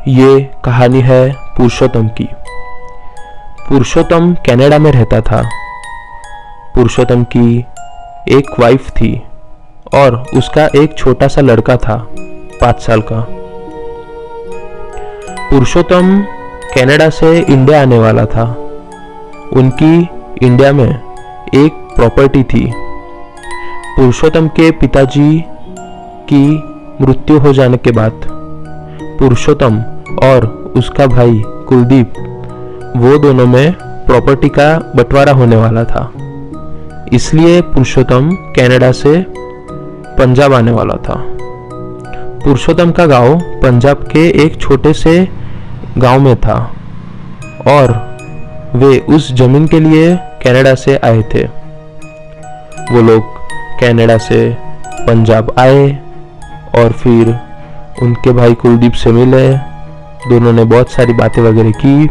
ये कहानी है पुरुषोत्तम की। पुरुषोत्तम कनाडा में रहता था। पुरुषोत्तम की एक वाइफ थी और उसका एक छोटा सा लड़का था 5 साल का। पुरुषोत्तम कनाडा से इंडिया आने वाला था। उनकी इंडिया में एक प्रॉपर्टी थी। पुरुषोत्तम के पिताजी की मृत्यु हो जाने के बाद पुरुषोत्तम और उसका भाई कुलदीप, वो दोनों में प्रॉपर्टी का बंटवारा होने वाला था। इसलिए पुरुषोत्तम कनाडा से पंजाब आने वाला था। पुरुषोत्तम का गांव पंजाब के एक छोटे से गांव में था और वे उस जमीन के लिए कनाडा से आए थे। वो लोग कनाडा से पंजाब आए और फिर उनके भाई कुलदीप से मिले। दोनों ने बहुत सारी बातें वगैरह की,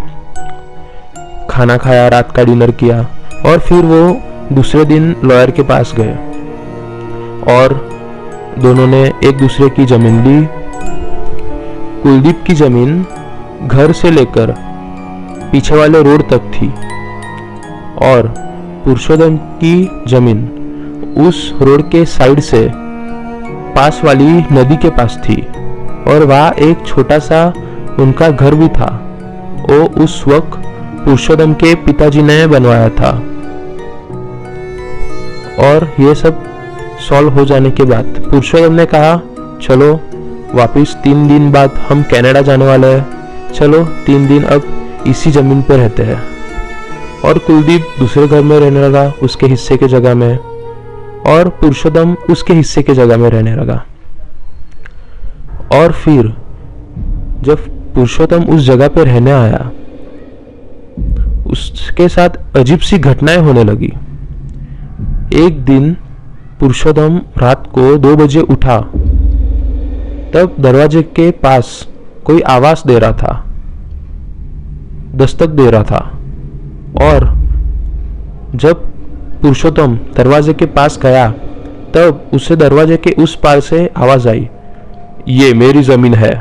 खाना खाया, रात का डिनर किया और फिर वो दूसरे दिन लॉयर के पास गए और दोनों ने एक दूसरे की जमीन ली। कुलदीप की जमीन घर से लेकर पीछे वाले रोड तक थी और पुरुषोत्तम की जमीन उस रोड के साइड से पास वाली नदी के पास थी और वहाँ एक छोटा सा उनका घर भी था। वो उस वक्त पुरुषोत्तम के पिताजी ने बनवाया था। और ये सब सॉल्व हो जाने के बाद पुरुषोत्तम ने कहा, चलो वापस 3 दिन बाद हम कनाडा जाने वाले हैं, चलो 3 दिन अब इसी जमीन पर रहते हैं। और कुलदीप दूसरे घर में रहने लगा उसके हिस्से के जगह में और पुरुषोत्तम उसके हिस्से के जगह में रहने लगा। और फिर जब पुरुषोत्तम उस जगह पे रहने आया, उसके साथ अजीब सी घटनाएं होने लगी। एक दिन पुरुषोत्तम रात को 2 बजे उठा, तब दरवाजे के पास कोई आवाज दे रहा था, दस्तक दे रहा था। और जब पुरुषोत्तम दरवाजे के पास गया तब उसे दरवाजे के उस पार से आवाज आई, ये मेरी जमीन है,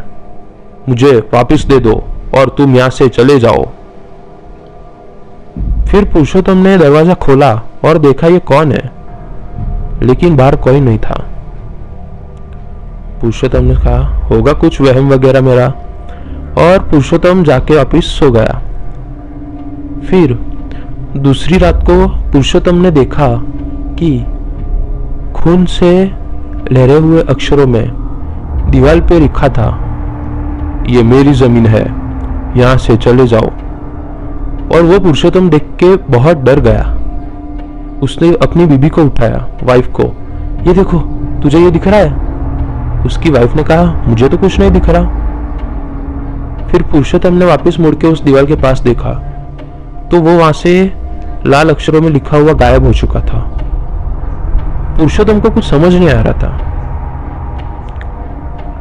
मुझे वापस दे दो और तुम यहां से चले जाओ। फिर पुरुषोत्तम ने दरवाजा खोला और देखा ये कौन है, लेकिन बाहर कोई नहीं था। पुरुषोत्तम ने कहा होगा कुछ वहम वगैरह मेरा, और पुरुषोत्तम जाके वापिस सो गया। फिर दूसरी रात को पुरुषोत्तम ने देखा कि खून से लहरे हुए अक्षरों में दीवार पे लिखा था, ये मेरी जमीन है, यहां से चले जाओ। और वो पुरुषोत्तम देख के बहुत डर गया। उसने अपनी बीबी को उठाया, वाइफ को, ये देखो तुझे ये दिख रहा है? उसकी वाइफ ने कहा मुझे तो कुछ नहीं दिख रहा। फिर पुरुषोत्तम ने वापस मुड़ के उस दीवार के पास देखा तो वो वहां से लाल अक्षरों में लिखा हुआ गायब हो चुका था। पुरुषोत्तम को कुछ समझ नहीं आ रहा था।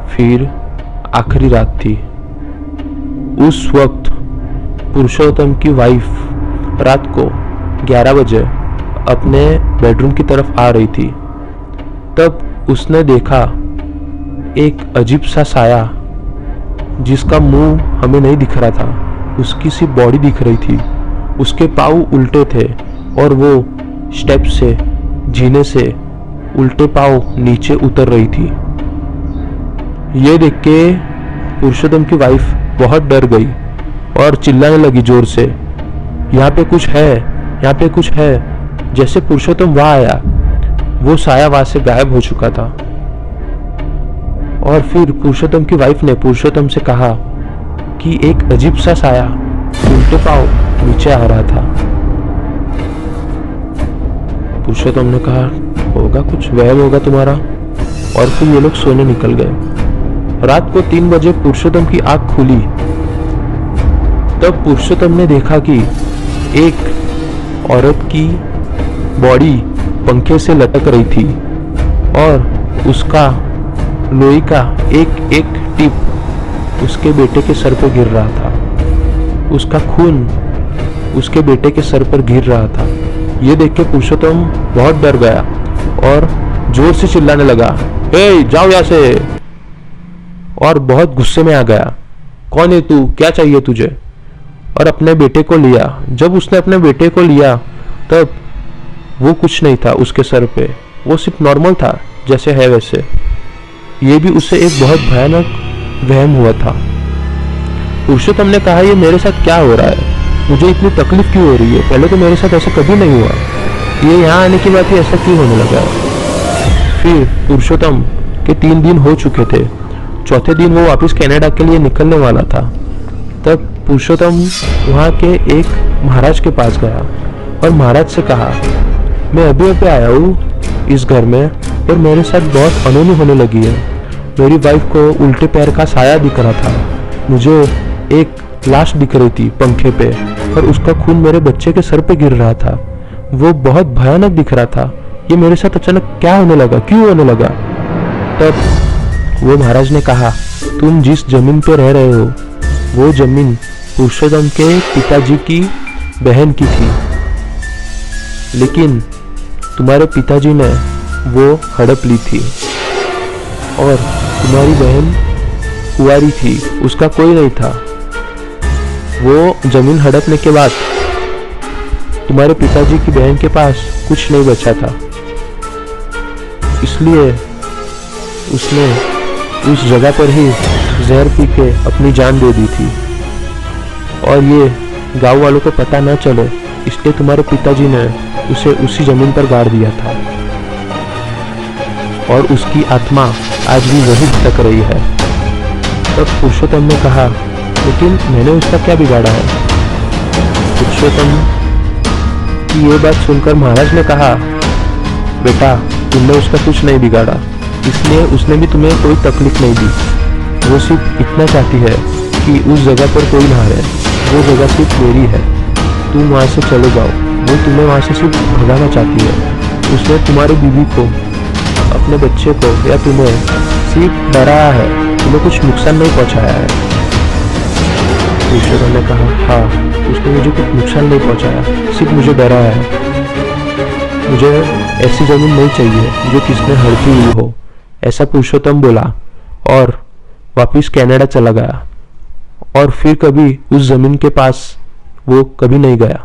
फिर आखिरी रात थी। उस वक्त पुरुषोत्तम की वाइफ रात को 11 बजे अपने बेडरूम की तरफ आ रही थी। तब उसने देखा एक अजीब सा साया, जिसका मुंह हमें नहीं दिख रहा था, उसकी सिर्फ बॉडी दिख रही थी। उसके पाँव उल्टे थे और वो स्टेप से, जीने से उल्टे पाँव नीचे उतर रही थी। ये देख के पुरुषोत्तम की वाइफ बहुत डर गई और चिल्लाने लगी जोर से, यहाँ पे कुछ है, यहाँ पे कुछ है। जैसे पुरुषोत्तम वहां आया, वो साया वहां से गायब हो चुका था। और फिर पुरुषोत्तम की वाइफ ने पुरुषोत्तम से कहा कि एक अजीब सा साया उल्टे पाँव नीचे आ रहा था। पुरुषोत्तम ने कहा होगा कुछ वहम होगा तुम्हारा। और फिर ये लोग सोने निकल गए। रात को 3 बजे पुरुषोत्तम की आंख खुली। तब पुरुषोत्तम ने देखा कि एक औरत की बॉडी पंखे से लटक रही थी और उसका लोही का एक एक टिप उसके बेटे के सर पर गिर रहा था। उसका खून उसके बेटे के सर पर गिर रहा था। ये देख के पुरुषोत्तम बहुत डर गया और जोर से चिल्लाने लगा, ए जाओ यहाँ से, और बहुत गुस्से में आ गया। कौन है तू, क्या चाहिए तुझे, और अपने बेटे को लिया। जब उसने अपने बेटे को लिया तब वो कुछ नहीं था उसके सर पे, वो सिर्फ नॉर्मल था जैसे है वैसे। ये भी उसे एक बहुत भयानक वहम हुआ था। पुरुषोत्तम ने कहा, ये मेरे साथ क्या हो रहा है, मुझे इतनी तकलीफ क्यों हो रही है, पहले तो मेरे साथ ऐसा कभी नहीं हुआ, ये यहाँ आने के बाद ही ऐसा क्यों होने लगा है। फिर पुरुषोत्तम के 3 दिन हो चुके थे, चौथे दिन वो वापस कनाडा के लिए निकलने वाला था। तब पुरुषोत्तम वहाँ के एक महाराज के पास गया और महाराज से कहा, मैं अभी अभी आया हूँ इस घर में और मेरे साथ बहुत अनहोनी होने लगी है। मेरी वाइफ को उल्टे पैर का साया दिख रहा था, मुझे एक लाश दिख रही थी पंखे पे और उसका खून मेरे बच्चे के सर पे गिर रहा था, वो बहुत भयानक दिख रहा था। ये मेरे साथ अचानक क्या होने लगा, क्यों होने लगा। तब वो महाराज ने कहा, तुम जिस जमीन पे रह रहे हो वो जमीन पुरुषोत्तम के पिताजी की बहन की थी, लेकिन तुम्हारे पिताजी ने वो हड़प ली थी और तुम्हारी बहन कुंवारी थी, उसका कोई नहीं था। वो जमीन हड़पने के बाद तुम्हारे पिताजी की बहन के पास कुछ नहीं बचा था, इसलिए उसने उस जगह पर ही जहर पी के अपनी जान दे दी थी और ये गांव वालों को पता न चले, इसलिए तुम्हारे पिताजी ने उसे उसी जमीन पर गाड़ दिया था और उसकी आत्मा आज भी वहीं भटक रही है। तब पुरुषोत्तम ने कहा, लेकिन मैंने उसका क्या बिगाड़ा है। पुरुषोत्तम की ये बात सुनकर महाराज ने कहा, बेटा तुमने उसका कुछ नहीं बिगाड़ा, इसलिए उसने भी तुम्हें कोई तकलीफ नहीं दी। वो सिर्फ इतना चाहती है कि उस जगह पर कोई ना रहे, वो जगह सिर्फ मेरी है, तुम वहाँ से चले जाओ। वो तुम्हें वहाँ से सिर्फ भगाना चाहती है। उसने तुम्हारी बीवी को, अपने बच्चे को या तुम्हें सिर्फ डराया है, तुम्हें कुछ नुकसान नहीं पहुँचाया है। पुरुषोत्तम ने कहा, हाँ उसने मुझे कुछ नुकसान नहीं पहुँचाया, सिर्फ मुझे डराया है। मुझे ऐसी जमीन नहीं चाहिए जो किसने हड़पी हुई हो, ऐसा पुरुषोत्तम बोला और वापिस कनाडा चला गया और फिर कभी उस जमीन के पास वो कभी नहीं गया।